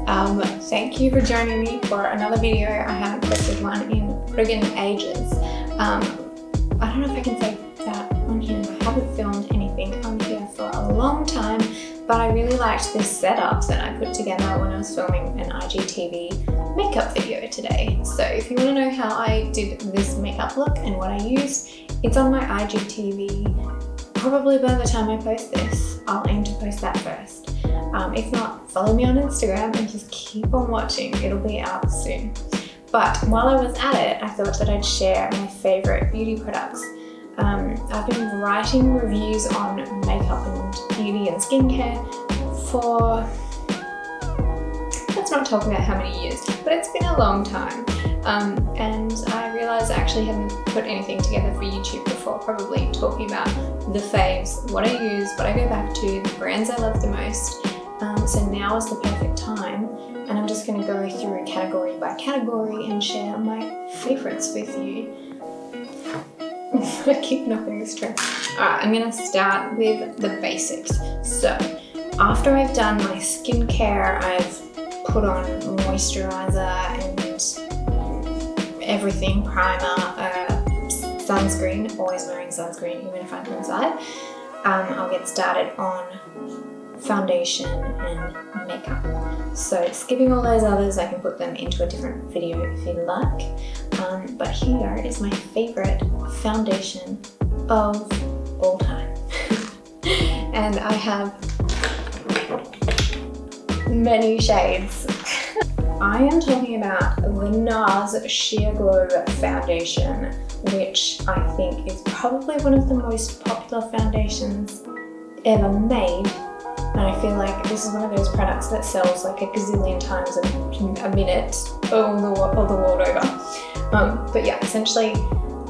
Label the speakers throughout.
Speaker 1: Thank you for joining me for another video. I haven't posted one in friggin' ages. I don't know if I can say that on here. I haven't filmed anything on here for a long time, but I really liked this setup that I put together when I was filming an IGTV makeup video today. So if you want to know how I did this makeup look and what I used, it's on my IGTV. Probably by the time I post this, I'll aim to post that first. If not, follow me on Instagram and just keep on watching. It'll be out soon. But while I was at it, I thought that I'd share my favorite beauty products. I've been writing reviews on makeup and beauty and skincare for, let's not talk about how many years, but it's been a long time. And I realized I actually hadn't put anything together for YouTube before, probably talking about the faves, what I use, what I go back to, the brands I love the most. So now is the perfect time, and I'm just going to go through category by category and share my favorites with you. I keep knocking this tray. Alright, I'm going to start with the basics. So after I've done my skincare, I've put on moisturizer and everything, primer, sunscreen, always wearing sunscreen even if I'm inside. I'll get started on foundation and makeup. So skipping all those others, I can put them into a different video if you like. But here is my favorite foundation of all time. And I have many shades. I am talking about the NARS Sheer Glow Foundation, which I think is probably one of the most popular foundations ever made. And I feel like this is one of those products that sells like a gazillion times a minute all the world over. But yeah, essentially,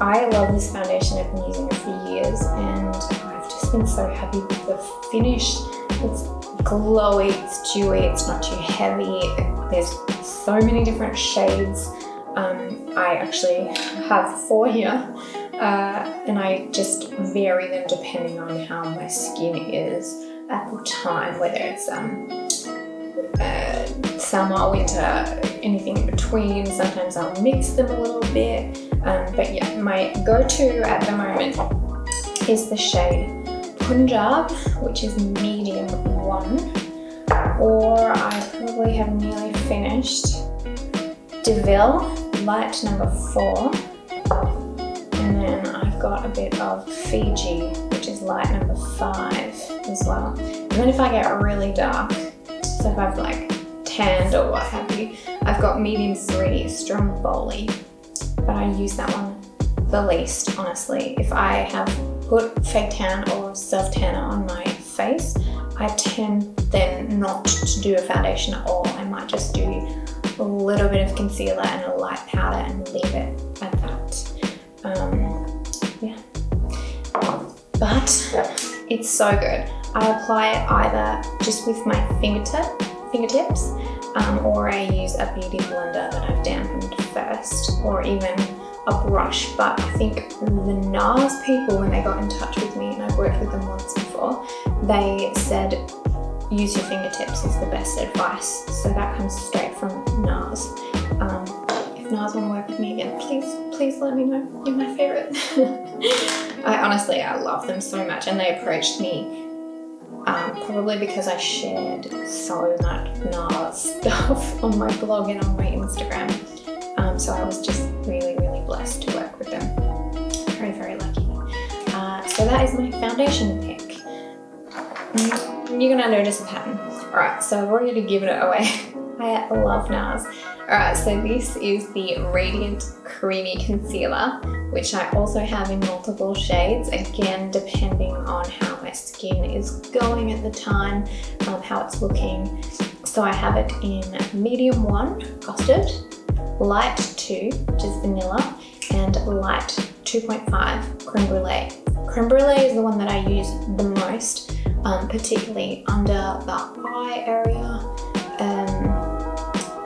Speaker 1: I love this foundation. I've been using it for years and I've just been so happy with the finish. It's glowy, it's dewy, it's not too heavy. There's so many different shades. I actually have 4 here and I just vary them depending on how my skin is at the time, whether it's summer, winter, anything in between. Sometimes I'll mix them a little bit. But yeah, my go-to at the moment is the shade Punjab, which is medium 1, or I probably have nearly finished Deville, light number 4, and then I've got a bit of Fiji, which is light number 5 as well. And then if I get really dark, so if I've like tanned or what have you, I've got medium 3 Stromboli, but I use that one the least, honestly. If I have put fake tan or self tanner on my face, I tend then not to do a foundation at all. I might just do a little bit of concealer and a light powder and leave it at that. Yeah, but it's so good. I apply it either just with my fingertips, or I use a beauty blender that I've dampened first, or even a brush. But I think the NARS people, when they got in touch with me, and I've worked with them once before, they said use your fingertips is the best advice. So that comes straight from NARS. If NARS want to work with me again, please let me know. You're my favorite. I love them so much, and they approached me probably because I shared so much NARS stuff on my blog and on my Instagram. So I was just really, really blessed to work with them. Very, very lucky. So that is my foundation pick. You're gonna notice a pattern. Alright, so I've already given it away. I love NARS. Alright, so this is the Radiant Creamy Concealer, which I also have in multiple shades, again depending on how my skin is going at the time, how it's looking. So I have it in medium 1, custard, light 2, which is vanilla, and light 2.5, creme brulee. Creme brulee is the one that I use the most, particularly under the eye area. And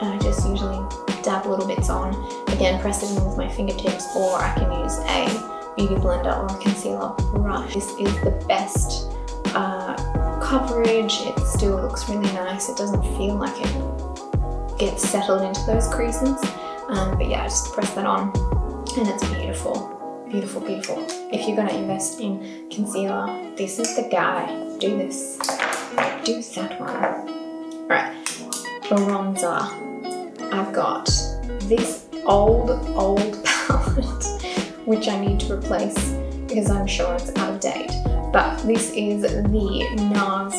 Speaker 1: I just usually dab little bits on. Again, press it in with my fingertips, or I can use a beauty blender or a concealer brush. This is the best coverage. It still looks really nice. It doesn't feel like it get settled into those creases. But yeah, I just press that on and it's beautiful, beautiful, beautiful. If you're gonna invest in concealer, this is the guy. Do this, do that one. All right, bronzer. I've got this old palette, which I need to replace because I'm sure it's out of date. But this is the NARS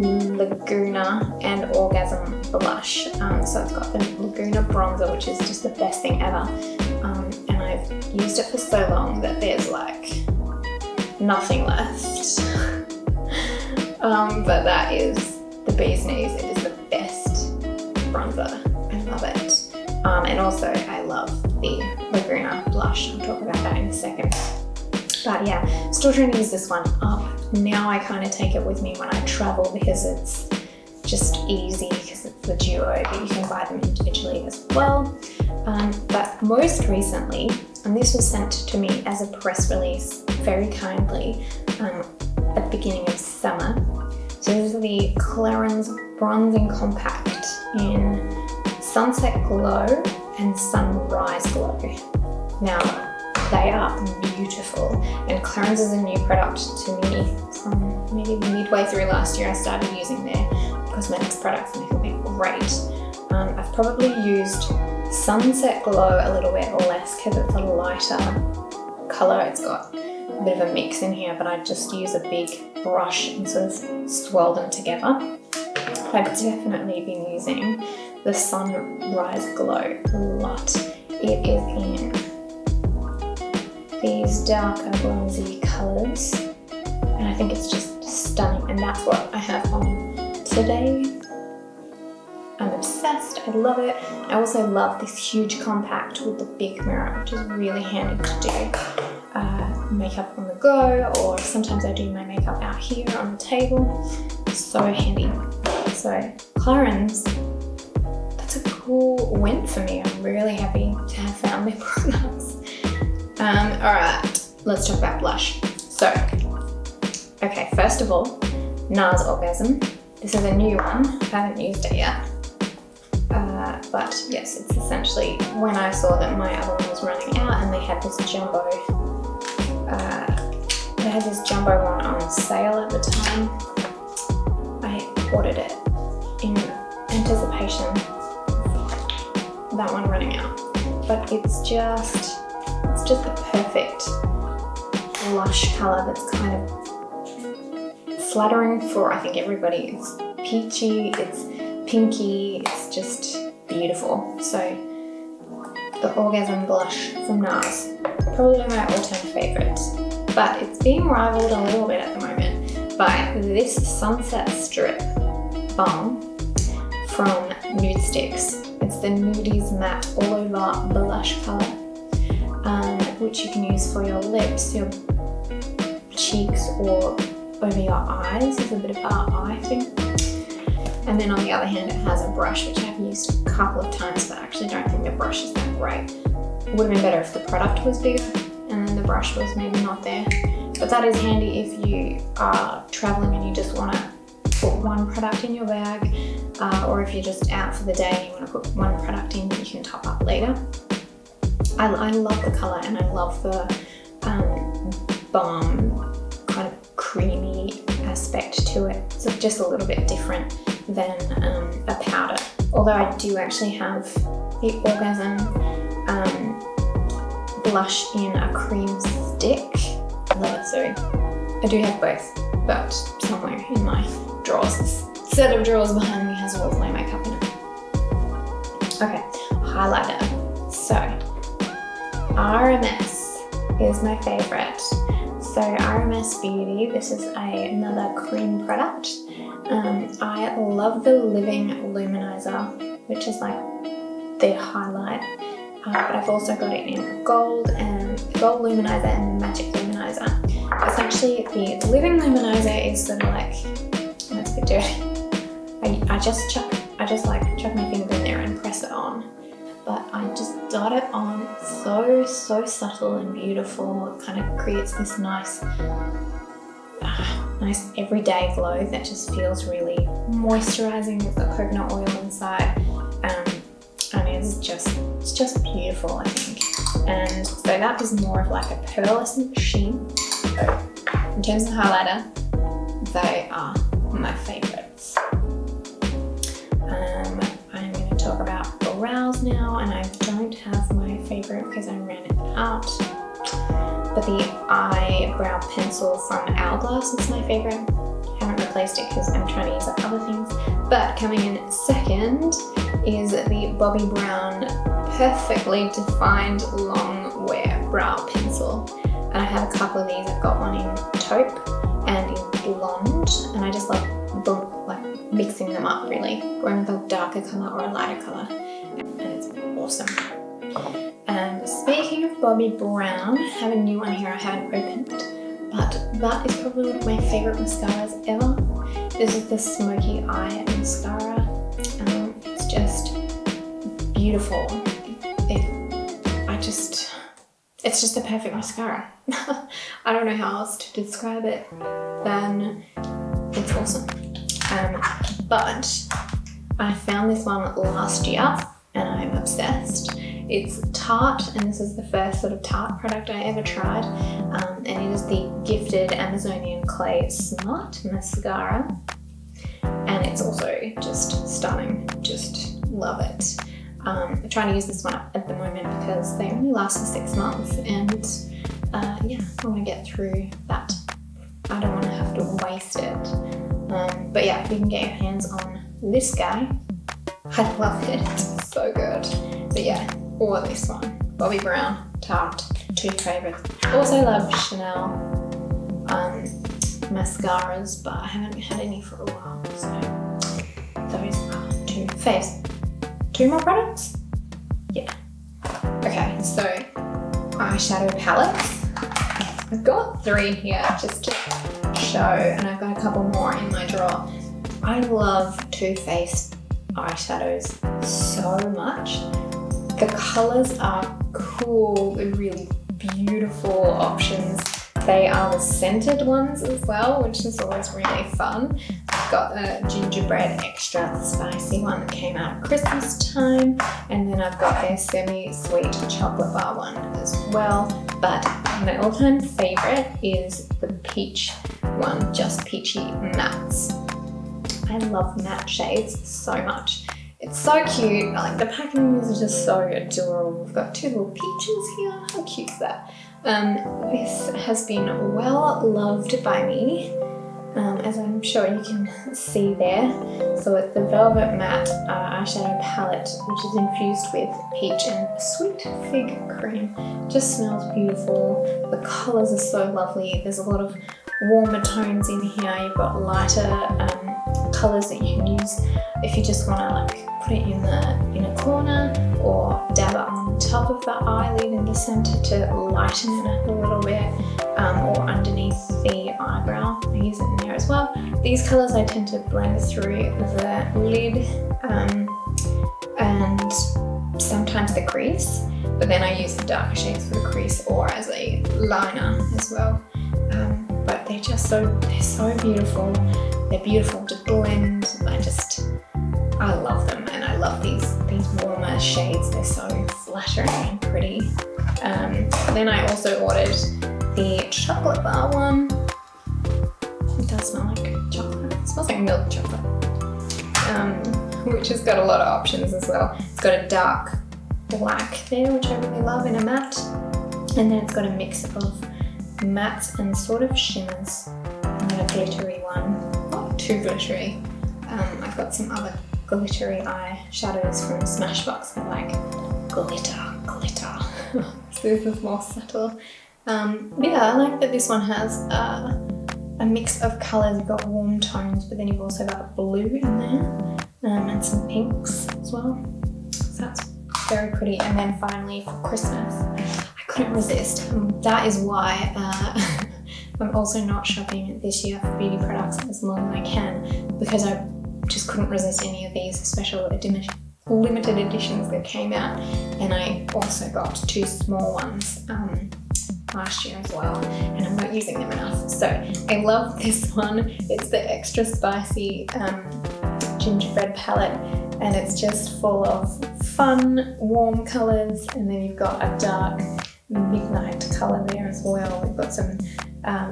Speaker 1: Laguna and Orgasm blush. So it's got the Laguna bronzer, which is just the best thing ever. And I've used it for so long that there's like nothing left. But that is the bee's knees. It is the best bronzer. I love it. And also I love the Laguna blush. I'll talk about that in a second. But yeah, still trying to use this one up. Now I kind of take it with me when I travel because it's just easy because it's the duo, but you can buy them individually as well. But most recently, and this was sent to me as a press release very kindly at the beginning of summer. So this is the Clarins Bronzing Compact in Sunset Glow and Sunrise Glow. Now, they are beautiful, and Clarins is a new product to me from maybe midway through last year. I started using their cosmetics products and I think they're great. I've probably used Sunset Glow a little bit less because it's a lighter colour. It's got a bit of a mix in here, but I just use a big brush and sort of swirl them together. I've definitely been using the Sunrise Glow a lot. It is in these darker bronzy colours, and I think it's just stunning, and that's what I have on today. I'm obsessed, I love it. I also love this huge compact with the big mirror, which is really handy to do makeup on the go, or sometimes I do my makeup out here on the table. So handy. So Clarins, that's a cool win for me. I'm really happy to have found their products. Alright, let's talk about blush. So, okay, first of all, NARS Orgasm. This is a new one, I haven't used it yet. But yes, it's essentially when I saw that my other one was running out and they had this jumbo one on sale at the time. I ordered it in anticipation of that one running out. But it's just the perfect blush colour that's kind of flattering for, I think, everybody. It's peachy, it's pinky, it's just beautiful. So the Orgasm blush from NARS, probably my all-time favourite, but it's being rivaled a little bit at the moment by this Sunset Strip Balm from Nude Sticks. It's the Nudies Matte All Over Blush colour, which you can use for your lips, your cheeks, or over your eyes. It's a bit of an eye thing. And then on the other hand, it has a brush, which I've used a couple of times, but I actually don't think the brush is that great. It would have been better if the product was bigger and then the brush was maybe not there. But that is handy if you are traveling and you just want to put one product in your bag, or if you're just out for the day and you want to put one product in that you can top up later. I love the colour, and I love the balm kind of creamy aspect to it. So just a little bit different than a powder. Although I do actually have the Orgasm blush in a cream stick. I love it, so I do have both, but somewhere in my drawers, this set of drawers behind me has all of my makeup in it. Okay, highlighter. So RMS is my favourite. So RMS Beauty, this is another cream product. I love the Living Luminizer, which is like their highlight. But I've also got it in gold luminizer and magic luminizer. It's actually, the Living Luminizer is sort of like, that's a bit dirty. I just chuck my finger in there and press it on. But I just dot it on so subtle and beautiful. It kind of creates this nice everyday glow that just feels really moisturizing. It's got coconut oil inside. it's just beautiful, I think. And so that is more of like a pearlescent sheen. So in terms of highlighter, they are my favorites. I'm going to talk about brows now, and I don't have my favorite because I ran it out. But the eyebrow pencil from Hourglass is my favorite. I haven't replaced it because I'm trying to use up other things. But coming in second is the Bobbi Brown Perfectly Defined Long Wear Brow Pencil. And I have a couple of these. I've got one in taupe and in blonde, and I just love mixing them up really, going with a darker colour or a lighter colour, and it's awesome. And speaking of Bobbi Brown, I have a new one here I haven't opened, but that is probably one of my favourite mascaras ever. This is the Smoky Eye Mascara. It's just beautiful. It's just the perfect mascara. I don't know how else to describe it than it's awesome. But I found this one last year and I'm obsessed. It's Tarte, and this is the first sort of Tarte product I ever tried. And it is the Gifted Amazonian Clay Smart Mascara. And it's also just stunning. Just love it. I'm trying to use this one at the moment because they only last for 6 months, and yeah, I want to get through that. I don't want to have to waste it. But yeah, if you can get your hands on this guy, I love it. It's so good. But yeah, or this one, Bobbi Brown, Tarte, 2 favorites. Also love Jenelle mascaras, but I haven't had any for a while, so those are 2 faves. 2 more products? Yeah. Okay, so eyeshadow palettes. I've got 3 here just to show, and I've got a couple more in my drawer. I love Too Faced eyeshadows so much. The colours are cool, they're really beautiful options. They are the scented ones as well, which is always really fun. I've got a gingerbread extra spicy one that came out at Christmas time, and then I've got their semi-sweet chocolate bar one as well. But my all-time favourite is the peach one, Just Peachy Mattes. I love matte shades so much. It's so cute. Like, the packaging is just so adorable. We've got 2 little peaches here. How cute is that? This has been well loved by me, as I'm sure you can see there. So it's the Velvet Matte eyeshadow palette, which is infused with peach and sweet fig cream. Just smells beautiful. The colours are so lovely. There's a lot of warmer tones in here. You've got lighter colours that you can use if you just want to like put it in a corner, or dab it on top of the eyelid in the centre to lighten it up a little bit, or underneath the eyebrow. I use it in there as well. These colours I tend to blend through the lid and sometimes the crease, but then I use the darker shades for the crease or as a liner as well. But they're so beautiful. They're beautiful to blend. I love them, and I love these warmer shades. They're so flattering and pretty. Then I also ordered the chocolate bar one. It does smell like chocolate. It smells like milk chocolate, which has got a lot of options as well. It's got a dark black there, which I really love, in a matte, and then it's got a mix of mattes and sort of shimmers, and then a glittery one. Not too glittery. I've got some other glittery eyeshadows from Smashbox that like glitter. So this is more subtle. Yeah, I like that this one has a mix of colours. You've got warm tones, but then you've also got blue in there, and some pinks as well. So that's very pretty. And then finally for Christmas, I couldn't resist. That is why I'm also not shopping this year for beauty products as long as I can, because I just couldn't resist any of these special limited editions that came out. And I also got 2 small ones last year as well, and I'm not using them enough. So I love this one. It's the extra spicy gingerbread palette. and it's just full of fun, warm colours, and then you've got a dark midnight colour there as well. We've got some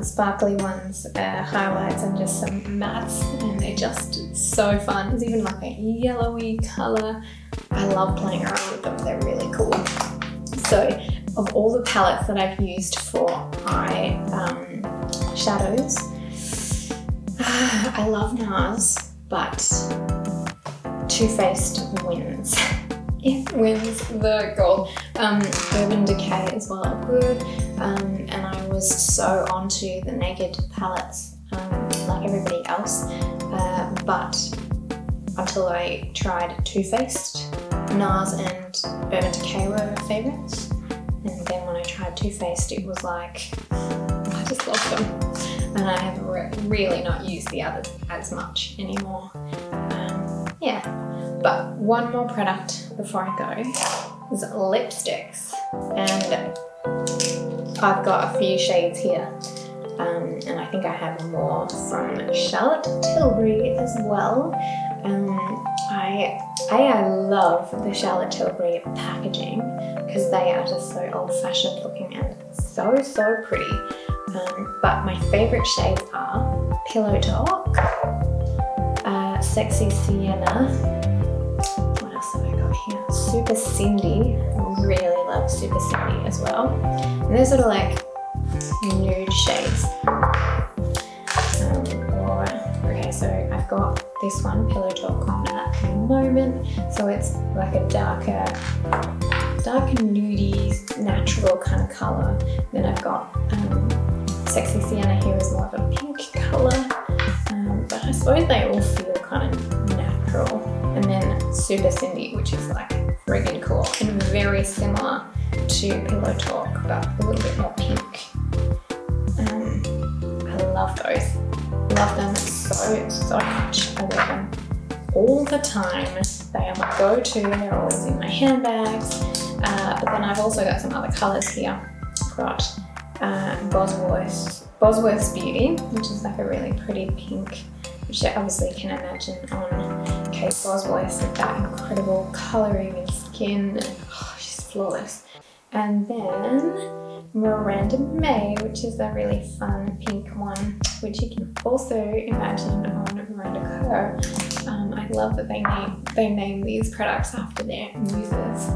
Speaker 1: sparkly ones, highlights, and just some mattes, and they're just so fun. There's even like a yellowy colour. I love playing around with them, they're really cool. So of all the palettes that I've used for eye shadows, I love NARS, but Too Faced wins. It wins the gold. Urban Decay as well are good, and I was so onto the Naked palettes like everybody else, but until I tried Too Faced, NARS and Urban Decay were favourites, and then when I tried Too Faced it was like, I just love them, and I have really not used the others as much anymore. Yeah, but one more product before I go is lipsticks, and I've got a few shades here, and I think I have more from Charlotte Tilbury as well. I love the Charlotte Tilbury packaging because they are just so old-fashioned looking and so pretty. But my favourite shades are Pillow Talk, Sexy Sienna, what else have I got here? Super Cindy, I really love Super Cindy as well. And they're sort of like nude shades. Okay, so I've got this one, Pillow Talk, on at the moment. So it's like a darker nudie, natural kind of colour. Then I've got Sexy Sienna here is more of a pink colour. But I suppose they all feel kind of natural. And then Super Cindy, which is like friggin' cool and very similar to Pillow Talk, but a little bit more pink. I love those. Love them so much. I wear them all the time. They are my go-to. They're always in my handbags. But then I've also got some other colours here. I've got Bosworth's Beauty, which is like a really pretty pink, which you obviously can imagine on Kate Bosworth with that incredible colouring and skin. Oh, she's flawless. And then Miranda May, which is a really fun pink one, which you can also imagine on Miranda Co. I love that they name these products after their muses.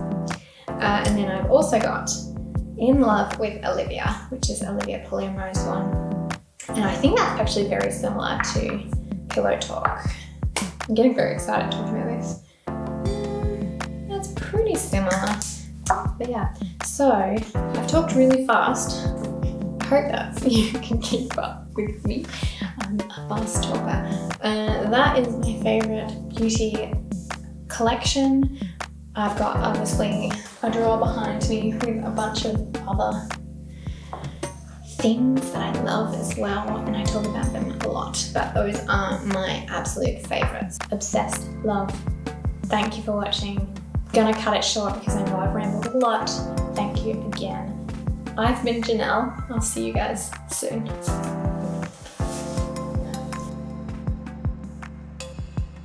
Speaker 1: And then I've also got In Love with Olivia, which is Olivia Palermo's one. And I think that's actually very similar to Pillow Talk. I'm getting very excited talking about this. That's pretty similar. But yeah, so I've talked really fast. I hope that you can keep up with me. I'm a fast talker. That is my favourite beauty collection. I've got obviously a drawer behind me with a bunch of other things that I love as well, and I talk about them a lot, but those are my absolute favourites. Obsessed, love. Thank you for watching. Gonna cut it short because I know I've rambled a lot. Thank you again. I've been Jenelle. I'll see you guys soon.